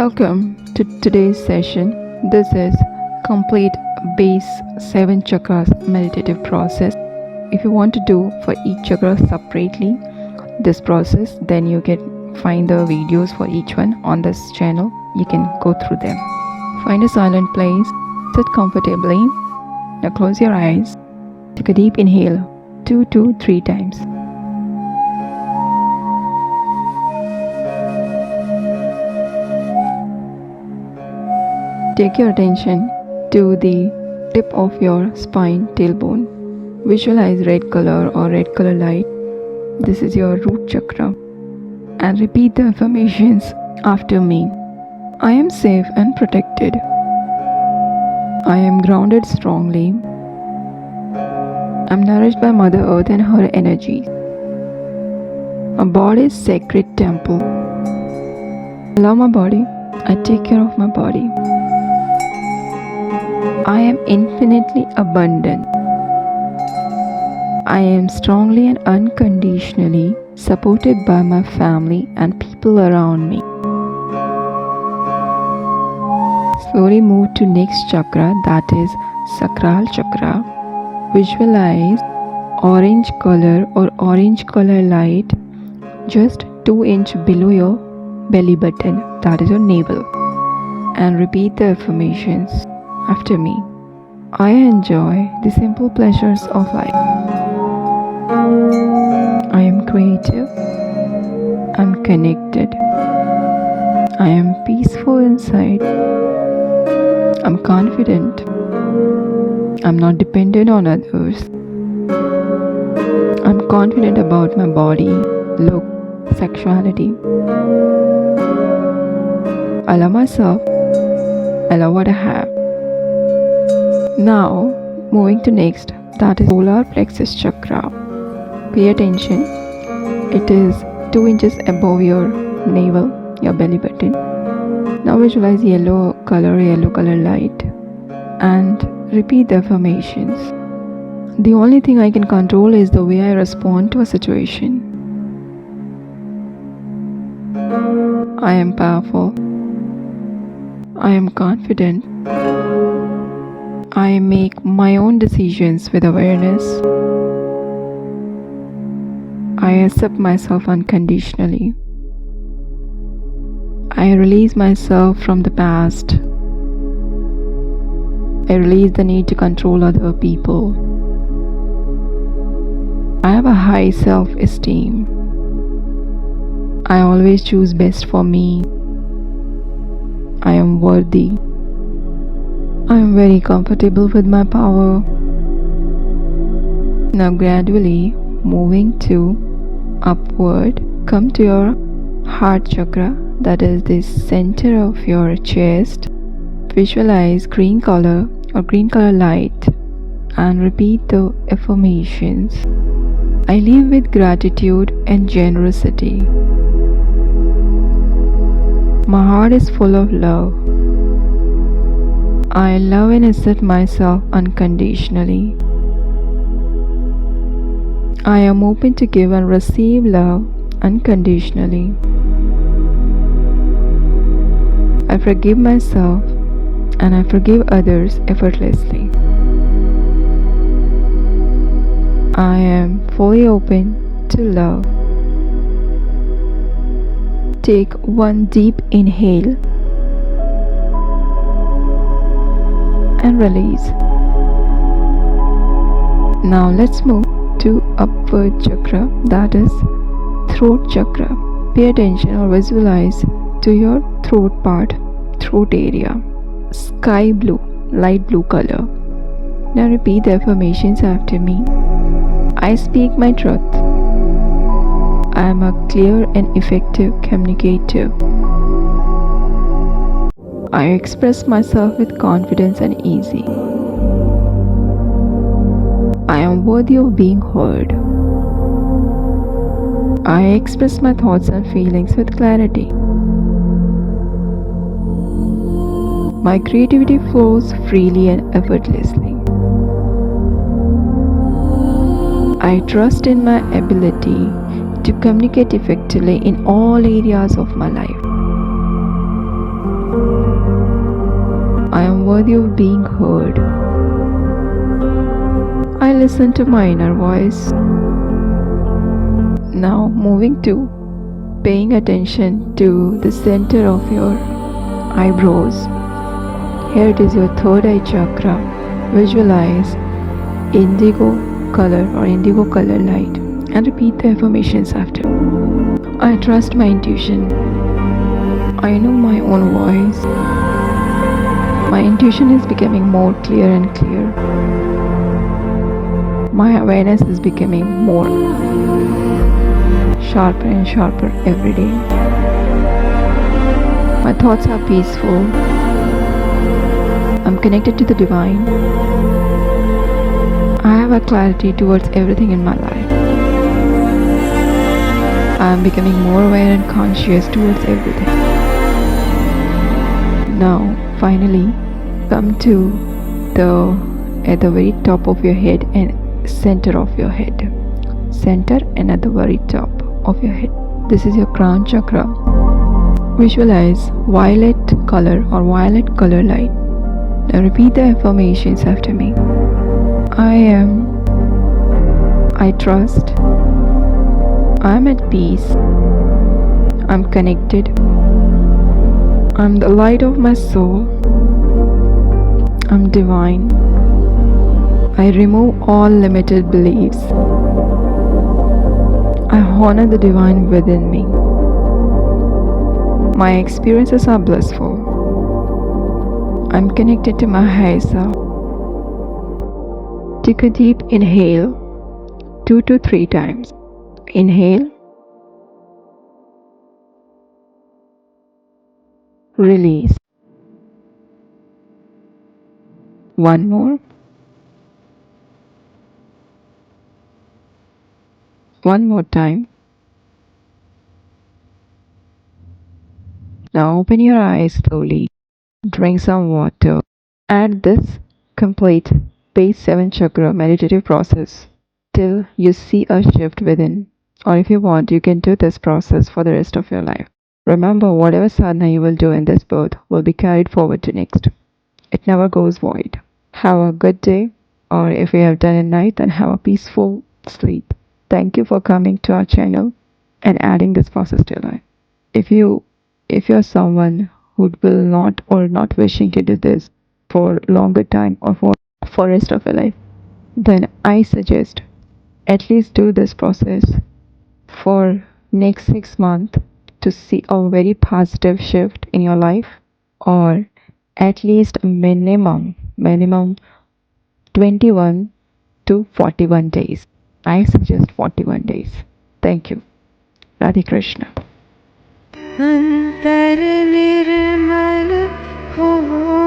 Welcome to today's session. This is complete base 7 chakras meditative process. If you want to do for each chakra separately this process, then you can find the videos for each one on this channel. You can go through them. Find a silent place, sit comfortably. Now close your eyes. Take a deep inhale 2 to 3 times. Take your attention to the tip of your spine, tailbone. Visualize red color or red color light. This is your root chakra. And repeat the affirmations after me. I am safe and protected. I am grounded strongly. I'm nourished by Mother Earth and her energies. My body is sacred temple. I love my body. I take care of my body. I am infinitely abundant. I am strongly and unconditionally supported by my family and people around me. Slowly move to next chakra, that is sacral chakra. Visualize orange color or orange color light just 2 inches below your belly button, that is your navel. And repeat the affirmations after me. I enjoy the simple pleasures of life. I am creative. I'm connected. I am peaceful inside. I'm confident. I'm not dependent on others. I'm confident about my body, look, sexuality. I love myself. I love what I have. Now, moving to next, that is solar plexus chakra. Pay attention. It is 2 inches above your navel, your belly button. Now visualize yellow color light and repeat the affirmations. The only thing I can control is the way I respond to a situation. I am powerful. I am confident. I make my own decisions with awareness. I accept myself unconditionally. I release myself from the past. I release the need to control other people. I have a high self-esteem. I always choose best for me. I am worthy. I am very comfortable with my power. Now gradually moving to upward, come to your heart chakra, that is the center of your chest. Visualize green color or green color light and repeat the affirmations. I live with gratitude and generosity. My heart is full of love. I love and accept myself unconditionally. I am open to give and receive love unconditionally. I forgive myself and I forgive others effortlessly. I am fully open to love. Take one deep inhale and release. Now let's move to upward chakra, that is throat chakra. Pay attention or visualize to your throat part, throat area. Sky blue, light blue color. Now repeat the affirmations after me. I speak my truth. I am a clear and effective communicator. I express myself with confidence and ease. I am worthy of being heard. I express my thoughts and feelings with clarity. My creativity flows freely and effortlessly. I trust in my ability to communicate effectively in all areas of my life. I am worthy of being heard. I listen to my inner voice. Now moving to paying attention to the center of your eyebrows. Here it is your third eye chakra. Visualize indigo color or indigo color light and repeat the affirmations after. I trust my intuition. I know my own voice. My intuition is becoming more clear and clear. My awareness is becoming more sharper and sharper every day. My thoughts are peaceful. I'm connected to the divine. I have a clarity towards everything in my life. I am becoming more aware and conscious towards everything. Now, finally, come to at the very top of your head and center of your head. Center and at the very top of your head. This is your crown chakra. Visualize violet color or violet color light. Now repeat the affirmations after me. I am. I trust. I am at peace. I'm connected. I'm the light of my soul. I'm divine. I remove all limited beliefs. I honor the divine within me. My experiences are blissful. I'm connected to my higher self. Take a deep inhale 2 to 3 times. Inhale. Release. One more. One more time. Now open your eyes slowly. Drink some water. Add this complete base 7 chakra meditative process till you see a shift within. Or if you want, you can do this process for the rest of your life. Remember, whatever sadhana you will do in this birth will be carried forward to next. It never goes void. Have a good day, or if you have done a night, then have a peaceful sleep. Thank you for coming to our channel and adding this process to your life. If you're someone who will not or not wishing to do this for longer time or for rest of your life, then I suggest at least do this process for next 6 months to see a very positive shift in your life, or at least minimum 21 to 41 days. I suggest 41 days. Thank you. Radhe Krishna. अंतर निर्मल हो